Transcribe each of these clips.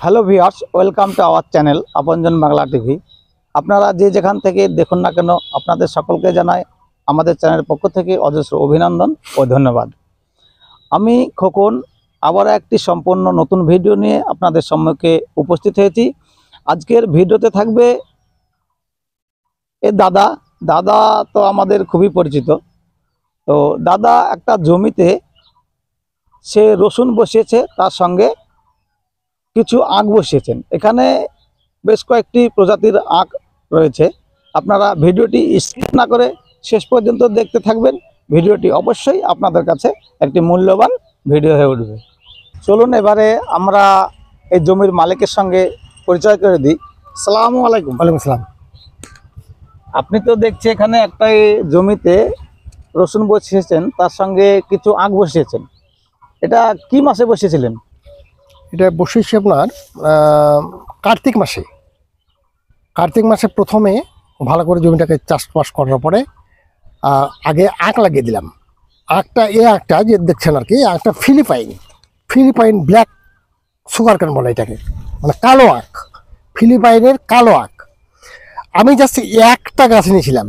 Hello viewers, welcome to our channel আপনজন Bangla TV. আপনারা যে যেখান থেকে দেখুন না কেন, আপনাদের সকলকে জানাই আমাদের চ্যানেলের পক্ষ থেকে অজস্র অভিনন্দন ও ধন্যবাদ। আমি খোকন আবার একটি সম্পূর্ণ নতুন ভিডিও নিয়ে আপনাদের সম্মুখে উপস্থিত হয়েছি। আজকের ভিডিওতে থাকবে দাদা দাদা তো আমাদের খুবই পরিচিত। তো দাদা একটা জমিতে সে রসুন বসিয়েছে, তার সঙ্গে কিছু আখ বসিয়েছেন। এখানে বেশ কয়েকটি প্রজাতির আখ রয়েছে। আপনারা ভিডিওটি স্কিপ না করে শেষ পর্যন্ত দেখতে থাকবেন। ভিডিওটি অবশ্যই আপনাদের কাছে একটি মূল্যবান ভিডিও হয়ে উঠবে। চলুন এবারে আমরা এই জমির মালিকের সঙ্গে পরিচয় করে দিই। আসসালামু আলাইকুম। ওয়ালাইকুম আসসালাম। আপনি তো দেখছি এখানে একটা জমিতে রসুন বসিয়েছেন, তার সঙ্গে কিছু আখ বসিয়েছেন। এটা কি মাসে বসিয়েছিলেন? এটা বসেছি আপনার কার্তিক মাসে প্রথমে ভালো করে জমিটাকে চাষবাস করার পরে আগে আখ লাগিয়ে দিলাম। আখটা যে দেখছেন আর কি, আখটা ফিলিপাইন ব্ল্যাক সুগার কেন বলে এটাকে, মানে কালো আখ, ফিলিপাইনের কালো আখ। আমি জাস্ট একটা গাছ নিয়েছিলাম,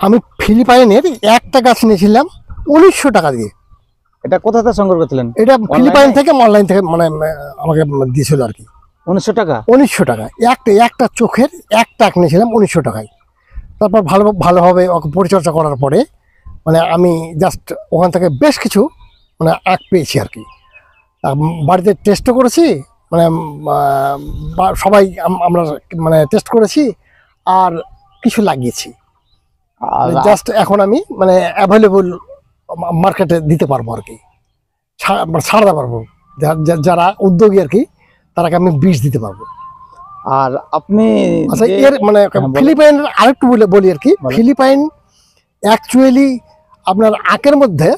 আমি ফিলিপাইনের একটা গাছ নিয়েছিলাম 1900 টাকা দিয়ে। এটা কোথা থেকে সংগ্রহ করেছিলেন? এটা ফিলিপাইন থেকে, অনলাইন থেকে, মানে আমাকে দিয়েছিল আর কি। 1900 টাকা? 1900 টাকা একটা চোখের একটা আখ নিয়েছিলাম 1900 টাকায়। তারপর ভালোভাবে ওকে পরিচর্যা করার পরে মানে আমি জাস্ট ওখান থেকে বেশ কিছু মানে আখ পেয়েছি আর কি। বাড়িতে টেস্টও করেছি, মানে সবাই আমরা মানে টেস্ট করেছি, আর কিছু লাগিয়েছি। জাস্ট এখন আমি মানে অ্যাভেলেবল মার্কেটে দিতে পারবো আর কি, ছাড়তে পারবো। যারা উদ্যোগী আর কি, তারাকে আমি বীজ দিতে পারবো। আর আপনি আচ্ছা, এর মানে ফিলিপাইন আরেকটু বলি আর কি। ফিলিপাইন অ্যাকচুয়ালি আপনার আখের মধ্যে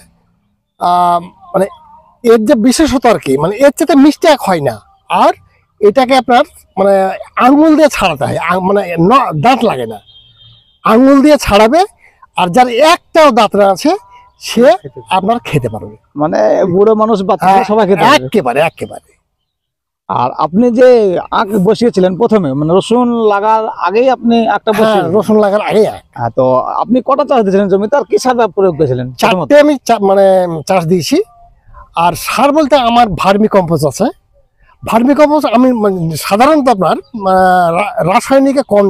মানে এর যে বিশেষত আর কি, মানে এর চেয়ে মিষ্টি আখ হয় না। আর এটাকে আপনার মানে আঙুল দিয়ে ছাড়াতে হয়, মানে দাঁত লাগে না, আঙুল দিয়ে ছাড়াবে। আর যার একটাও দাঁত না আছে সে আপনার খেতে পারবে, মানে বুড়ো মানুষ বাচ্চা সবাই খেতে পারবে একেবারে। আর আপনি যে আখ বসিয়েছিলেন প্রথমে, মানে রসুন লাগার আগেই আপনি আখটা বসিয়ে? রসুন লাগার আগে। তো আপনি কটা চাষ দিয়েছিলেন জমিতে, আর কি সার প্রয়োগ করেছিলেন? 4টে আমি মানে চাষ দিয়েছি। আর সার বলতে আমার ভার্মি কম্পোস্ট আছে। ভার্মি কম্পোস্ট আমি সাধারণত আপনার রাসায়নিকে কম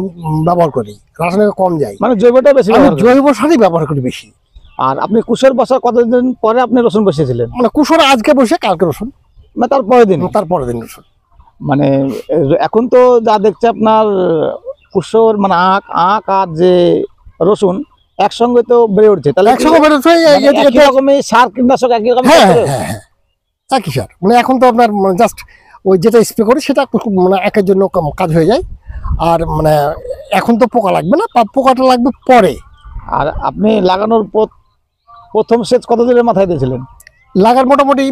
ব্যবহার করি, রাসায়নিকে কম যাই, মানে জৈবটা বেশি? আমি জৈব সারই ব্যবহার করি বেশি। আর আপনি কুশোর বসার কতদিন পরে আপনি রসুন বসিয়েছিলেন? মানে কুশোর আজকে বসে কালকে রসুন, মানে তারপরের দিন রসুন। মানে এখন তো যা দেখছে আপনার কুশোর মানে আখ আর যে রসুন একসঙ্গে তো বেড়ে উঠছে, তাহলে একসঙ্গে বেড়ে উঠছে একই রকমই সার কীটনাশক একই রকম? একই সার, মানে এখন তো আপনার জাস্ট ওই যেটা স্প্রে করি সেটা মানে একের জন্য কাজ হয়ে যায়। আর মানে এখন তো পোকা লাগবে না, পোকাটা লাগবে পরে। আর আপনি লাগানোর প্রথম সেচ কতদিনের মাথায় দিয়েছিলেন? লাগার মোটামুটি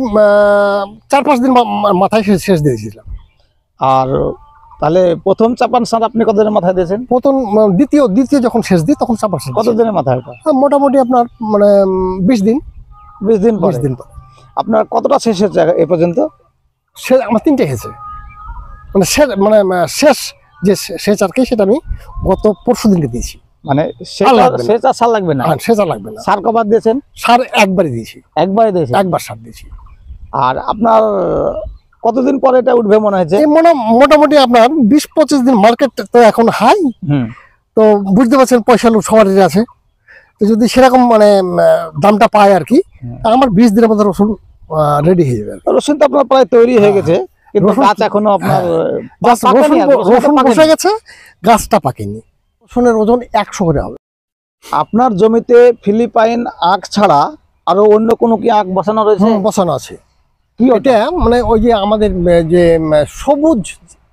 4-5 দিন মাথায় শেষ দিয়েছিলাম। আর তাহলে প্রথম চাপান সার আপনি কতদিনের মাথায় দিয়েছেন? প্রথম দ্বিতীয় যখন শেষ দিই তখন চাপান সার। কতদিনের মাথায়? মোটামুটি আপনার মানে 20 দিন। 20 দিন পর। আপনার কতটা শেষ হয়েছে এ পর্যন্ত? আমার 3টে হয়েছে, মানে শেষ যে সেচ আর কি, সেটা আমি গত পরশু দিনকে দিয়েছি। মানে সেচ আর সার লাগবে না? সেচ আর লাগবে না। সার কবার দিয়েছেন? সার একবারই দিয়েছি। একবার সার দিয়েছি। আর আপনার কতদিন পরে এটা উঠবে মনে হয়েছে? মোটামুটি আপনার 20-25 দিন। মার্কেট তো এখন হাই, তো বুঝতে পারছেন পয়সা লোক সবারই আছে। তো যদি সেরকম মানে দামটা পায় আর কি, আমার 20 দিনের মধ্যে রসুন রেডি হয়ে যাবে। রসুন তো আপনার প্রায় তৈরি হয়ে গেছে, কিন্তু গাছ এখনো আপনার রসুন বসে গেছে, গাছটা পাকেনি। রসুনের ওজন 100 করে হবে। আপনার জমিতে ফিলিপাইন আখ ছাড়া আরো অন্য কোনো কি আখ বসানো রয়েছে? বসানো আছে। কি ওটা মানে ওই যে আমাদের যে সবুজ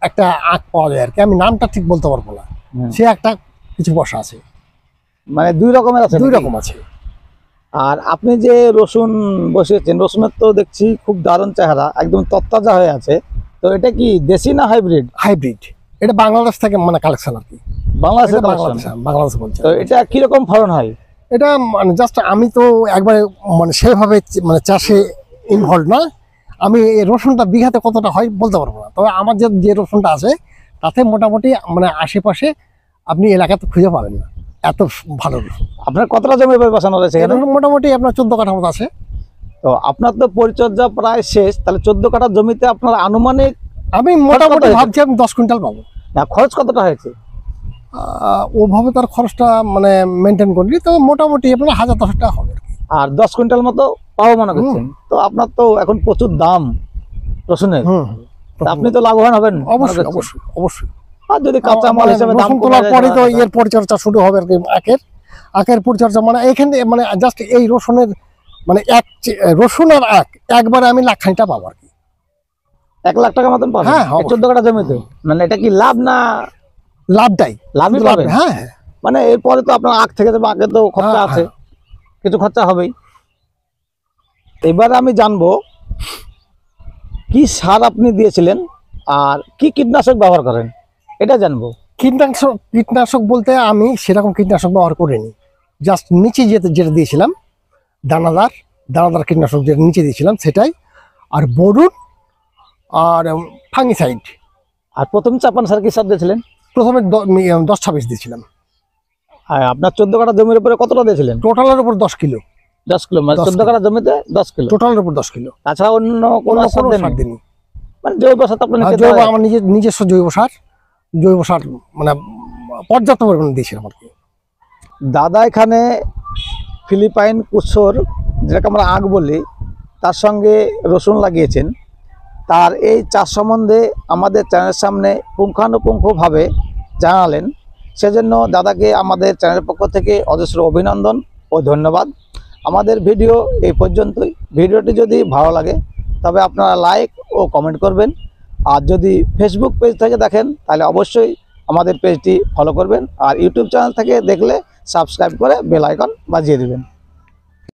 একটা আখ পাওয়া যায় আর কি, আমি নামটা ঠিক বলতে পারবো না, সে একটা কিছু বসা আছে। মানে 2 রকমের আছে? 2 রকম আছে। আর আপনি যে রসুন বসিয়েছেন, রসুনের তো দেখছি খুব দারুণ চেহারা, একদম তরতাজা হয়ে আছে। তো এটা কি দেশি না হাইব্রিড? হাইব্রিড। এটা বাংলাদেশ থেকে মানে কালেকশন আর কি। বাংলাদেশ বলছে। তো এটা কিরকম ফলন হয়? এটা মানে জাস্ট আমি তো একবারে মানে সেভাবে মানে চাষে ইনভলভ না, আমি এই রসুনটা বিঘাতে কতটা হয় বলতে পারবো না, তবে আমার যে রসুনটা আছে তাতে মোটামুটি মানে আশেপাশে আপনি এলাকাতে খুঁজে পাবেন না, এত ভালো রসুন। আপনার কতটা জমি বসানো রয়েছে এই এখানে? রসুন মোটামুটি আপনার 14 কাঠা মতো আছে। তো আপনার তো পরিচর্যা প্রায় শেষ, তাহলে 14 কাঠা জমিতে আপনার আনুমানিক আমি মোটামুটি হয়েছে? ভাবছি আমি 10 কুইন্টাল পাবো। খরচ কতটা হয়েছে? ওভাবে তার খরচটা মানে মেনটেন করিনি, তো মোটামুটি আপনার 1000-10 টাকা হবে। আর 10 কুইন্টাল মতো পাবো মনে করছেন? তো আপনার তো এখন প্রচুর দাম রসুনের, তা আপনি তো লাভবান হবেন মনে অবশ্যই করছেন? অবশ্যই অবশ্যই। আর যদি কাঁচা মাল হিসেবে দাম রসুন কমে তোলার যায় পরে তো তাহলে- এর পরিচর্যা শুরু হবে আর কি। আখের পরিচর্যা মানে এখানে মানে জাস্ট এই রসুনের মানে রসুন আর একবারে আমি 1,00,000 পাবো আর কি। 1 লাখ টাকা মতন পাবেন হ্যাঁ, এই অবশ্যই। 14 কাঠা জমিতে? মানে এটা কি লাভ না লাভটাই লাভই লাভ, পাবেন? হ্যাঁ। মানে এরপরে তো আপনার আখ থেকে যাবে, আগে তো খরচা হ্যাঁ, আছে, কিছু খরচা হবেই। এবার আমি জানবো কি সার আপনি দিয়েছিলেন আর কি কীটনাশক ব্যবহার করেন, এটা জানবো। কীটনাশক বলতে আমি সেরকম কীটনাশক ব্যবহার করিনি, জাস্ট নিচে যেটা দিয়েছিলাম দানাদার কীটনাশক যেটা নিচে দিয়েছিলাম সেটাই, আর বোরন আর ফাঙ্গিসাইড। আর প্রথম চাপান সার কি সার দিয়েছিলেন? প্রথমে 10-26 দিয়েছিলাম। আর আপনার 14 কাঠা জমির উপরে কতটা দিয়েছিলেন? টোটালের উপর 10 কিলো। 10 কিলো, মানে 10 14 কাঠা জমিতে 10 কিলো। টোটালের উপর 10 কিলো। তাছাড়া অন্য কোনো সার কোনো দেননি? সার দিইনি। মানে জৈব সার তো আপনার নিচে দেওয়া হয়। আমার নিজস্ব জৈব সার মানে পর্যাপ্ত পরিমাণে দিয়েছিলাম আর কি। দাদা এখানে ফিলিপাইন কুসর, যেটাকে আমরা আখ বলি, তার সঙ্গে রসুন লাগিয়েছেন। তার এই চাষ সম্বন্ধে আমাদের চ্যানেলের সামনে পুঙ্খানুপুঙ্খভাবে জানালেন, সেজন্য দাদাকে আমাদের চ্যানেলের পক্ষ থেকে অজস্র অভিনন্দন ও ধন্যবাদ। আমাদের ভিডিও এই পর্যন্তই। ভিডিওটি যদি ভালো লাগে তবে আপনারা লাইক ও কমেন্ট করবেন, আর যদি ফেসবুক পেজ থেকে দেখেন তাহলে অবশ্যই আমাদের পেজটি ফলো করবেন, আর ইউটিউব চ্যানেল থেকে দেখলে সাবস্ক্রাইব করে বেল আইকন বাজিয়ে দেবেন।